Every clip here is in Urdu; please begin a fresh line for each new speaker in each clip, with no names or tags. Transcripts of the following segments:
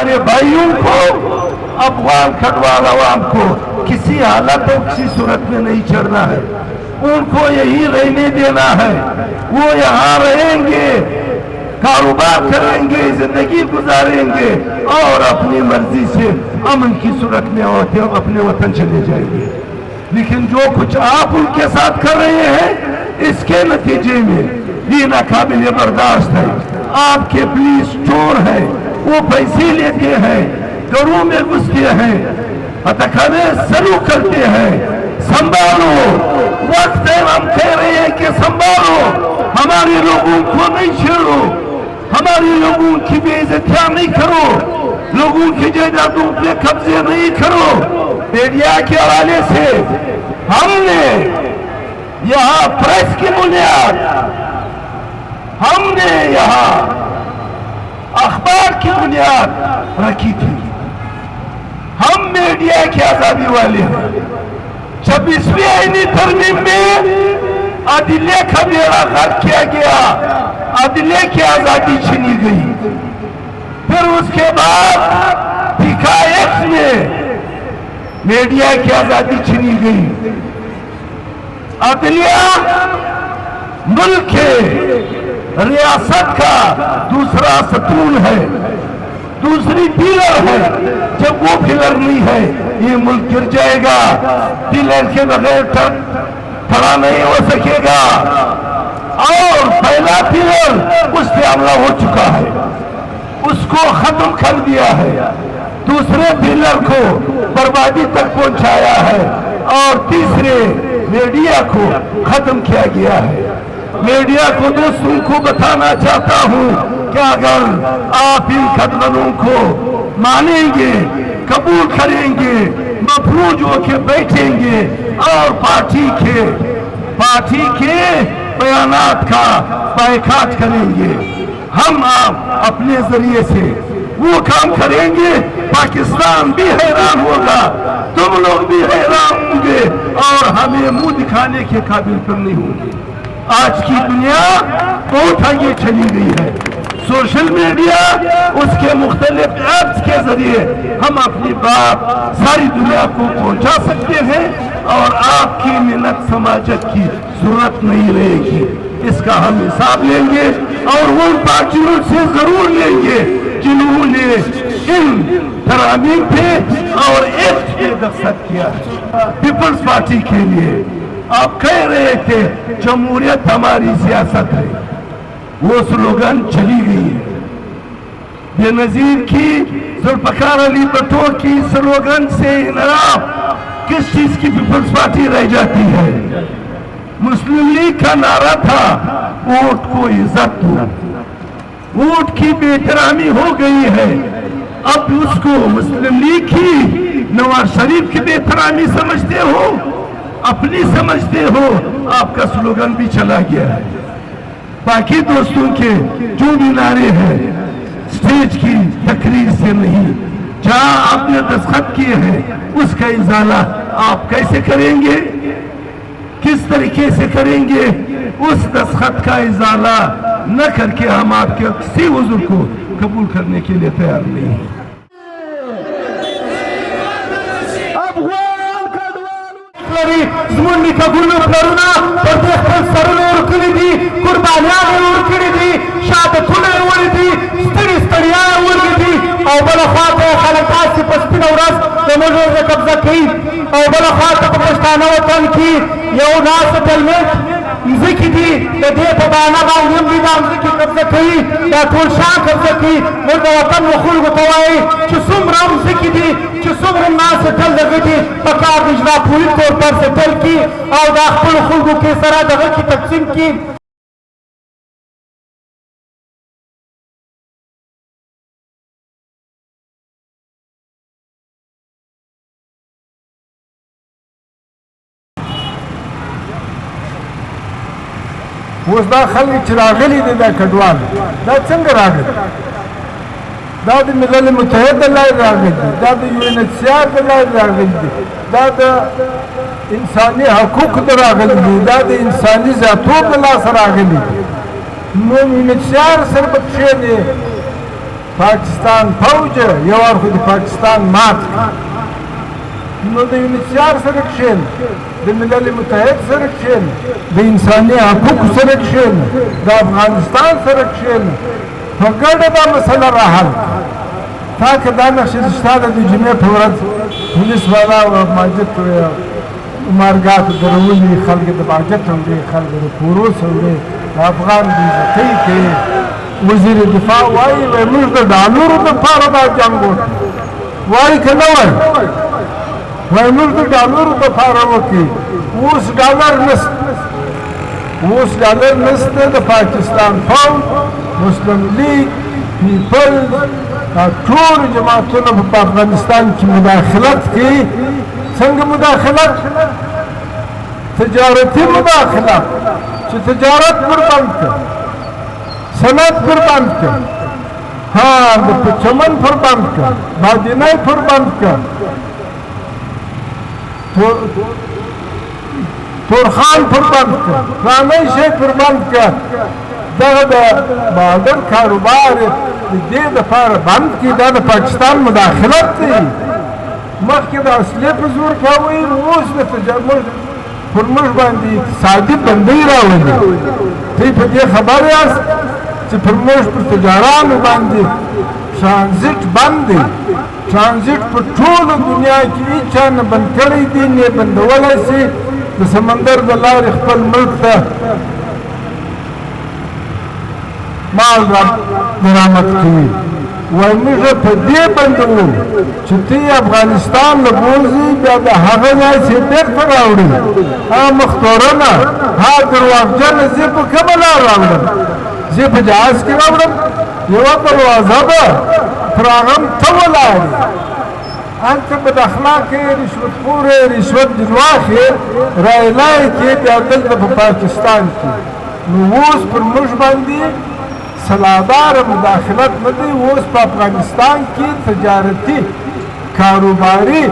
ہمارے بھائیوں کو، افغان کھٹوال عوام کو کسی حالت اور کسی صورت میں نہیں چھڑنا ہے، ان کو یہی رہنے دینا ہے، وہ یہاں رہیں گے، کاروبار کریں گے، زندگی گزاریں گے اور اپنی مرضی سے امن کی صورت میں اپنے وطن چلے جائیں گے۔ لیکن جو کچھ آپ ان کے ساتھ کر رہے ہیں، اس کے نتیجے میں یہ ناقابل برداشت ہے۔ آپ کے پولیس چور ہیں، وہ پیسے لیتے ہیں، گھروں میں گھستے ہیں، ہتھکارے سلوک کرتے ہیں۔ سنبھالو، وقت ہے، ہم کہہ رہے ہیں کہ سنبھالو، ہمارے لوگوں کو نہیں چھیڑو، ہمارے لوگوں کی بے عزتیاں نہیں کرو، لوگوں کی جائیدادوں پہ قبضے نہیں کرو۔ میڈیا کے حوالے سے ہم نے یہاں پریس کی بنیاد، ہم نے یہاں اخبار کی بنیاد رکھی تھی۔ ہم میڈیا کی آزادی والے ہیں۔ 26ویں آئینی ترمیم میں عدلیہ کا بیڑا غرق کیا گیا، عدلیہ کی آزادی چھینی گئی۔ پھر اس کے بعد پیکا ایکٹ میں میڈیا کی آزادی چھینی گئی۔ عدلیہ ملک کے ریاست کا دوسرا ستون ہے، دوسری پیلر ہے۔ جب وہ پیلر نہیں ہے، یہ ملک گر جائے گا۔ پیلر کے بغیر کھڑا نہیں ہو سکے گا۔ اور پہلا پیلر اس پہ حملہ ہو چکا ہے، اس کو ختم کر دیا ہے، دوسرے پیلر کو بربادی تک پہنچایا ہے، اور تیسرے میڈیا کو ختم کیا گیا ہے۔ میڈیا کو دوستوں کو بتانا چاہتا ہوں کہ اگر آپ ان قدموں کو مانیں گے، قبول کریں گے، مفروض ہو کے بیٹھیں گے اور پارٹی کے بیانات کا بائیکاٹ کریں گے، ہم آپ اپنے ذریعے سے وہ کام کریں گے، پاکستان بھی حیران ہوگا، تم لوگ بھی حیران ہوں گے، اور ہمیں منہ دکھانے کے قابل پر نہیں ہوں گے۔ آج کی دنیا بہت آگے چلی گئی ہے۔ سوشل میڈیا، اس کے مختلف ایپس کے ذریعے ہم اپنی بات ساری دنیا کو پہنچا سکتے ہیں، اور آپ کی محنت سماجت کی ضرورت نہیں رہے گی۔ اس کا ہم حساب لیں گے، اور وہ پارٹیوں سے ضرور لیں گے جنہوں نے ان ترامیم پہ اور ایکٹ پہ دستخط کیا ہے۔ پیپلز پارٹی کے لیے آپ کہہ رہے تھے جمہوریت ہماری سیاست ہے، وہ سلوگن چلی گئی ہے۔ بے نظیر کی، ذوالفقار علی بھٹو کی سلوگن سے انحراف کس چیز کی پیپلز پارٹی رہ جاتی ہے؟ مسلم لیگ کا نعرہ تھا ووٹ کو عزت دو، ووٹ کی بے احترامی ہو گئی ہے۔ اب اس کو مسلم لیگ کی نواز شریف کی بے احترامی سمجھتے ہو، اپنی سمجھتے ہو، آپ کا سلوگن بھی چلا گیا ہے۔ باقی دوستوں کے جو بھی نعرے ہیں سٹیج کی تقریر سے نہیں، جہاں آپ نے دستخط کیے ہیں اس کا ازالہ آپ کیسے کریں گے، کس طریقے سے کریں گے؟ اس دستخط کا ازالہ نہ کر کے ہم آپ کے کسی عذر کو قبول کرنے کے لیے تیار نہیں ہیں۔
زمونی کا گلو پلرنا پردیخ پر سرنے ورکلی دی، قربانیاں ورکلی دی، شادتونے ورکلی دی، ستری ستریاں ورکلی دی، او بلا خواتا خلقات سی پسپین اورس دمجور سے قبضہ کی، او بلا خواتا پشتانہ وطن کی یو ناس تلمت مزکی دی، دے پبانا باندیم دی دا مزکی قبضہ کی، دا طول شاہ قبضہ کی، مرد وطن وخلق توائی، چو سمرہ مزکی دی، چو سمرہ ناس تل دغی دی، پکار دجنا پوری طور پر سے تل کی، او دا خپل خلقو کے سرہ دغی کی تقسیم کی۔
اوس دا خلک چې راغلي دي دا کډوال دا څنګه راغلي؟ دا د ملل متحد د لارې راغلي دي، دا د UNHCR د لارې راغلي دي، دا د انساني حقوقو د راغلي دي، دا د انساني ذاتو د لاسه راغلي دي۔ نو UNHCR سره به کښېنې، پاکستان فوج یو اړخ د پاکستان مات نو د یونیسیار سره کښېنه د ملل متحد سره کښېنه د انساني حقوقو سره کښېنه د افغانستان سره کښېنه په ګډه دا مسله راحل تا که دا نقشې ستا د جمعې په ورځ پولیس والا او ماجد مارګاه ته درولي خلک د باجت وړي خلک د پوروس وړي د افغان بېعزتۍ کوي وزیر دفاع وایي موږ د ډالرو دپاره دا جنګ وکړو وایي که نه وایي وایي موږ د ډالرو دپاره وکړي اوس ډالر نشته د پاکستان فوج مسلم لیگ پیپلز دا ټول جماعتونه په افغانستان کې مداخلت کوي څنګه مداخلت تجارتي مداخلت چې تجارت پر بند کړ صنعت پر بند کړ د چمن پر بند کړ بادینۍ پر بند کړ تورخان پر بند کړ فلانی شی پر بند کړ دغه د بهادر کاروبار د دې دپاره بند کړي دا د پاکستان مداخلت دی مخکې د اصلي په زور کوئ اوس د پر موږ باندې اقتصادي بندۍ راولي دوی په دې خبر یاست چې پر موږ پر تجارانو باندې ټرانزیټ بند دی ټرانزیټ په ټوله دنیا کې هېچا نه بند کړی دی نه بندولی شي د سمندر د لارې خپل ملک ته مال درآمد کوي وایي موږ په دې بندوو چې ته افغانستان له بوځي بیا د هغه ځای چې بېرته راوړي مختورنه درواغجنه زه په کومه لار راوړم زه په جهاز کې راوړم یوه دروازه ده تر هغه هم ته ولاړې هلته بداخلاقې رشوتخورې رشوت جواخې رایلای کې بیا دلته په پاکستان کې نو اوس پر موږ باندې سلادار مداخلت نه دی اوس په افغانستان کې تجارتي کاروباري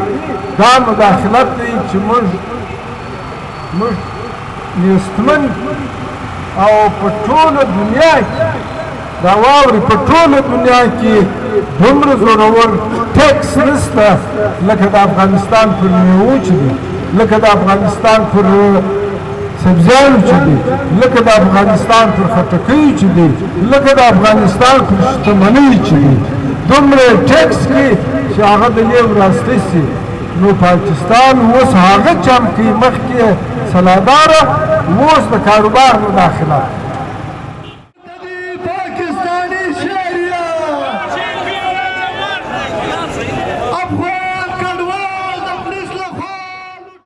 دا مداخلت دی چې موږ نیستمن او په ټوله دنیا کې دا واورې په ټوله دنیا کې دومره زورور ټیکس نشته لکه د افغانستان پر میوو چې دی لکه د افغانستان پر سبزیانو چې دی لکه د افغانستان پر خټکیو چې دی لکه د افغانستان پر شتمنیو چې دی دومره ټیکس کوي چې هغه د لیو راستی شي نو پاکستان اوس هغه چم کوي مخکې سلاداره اوس د کاروبار مداخلت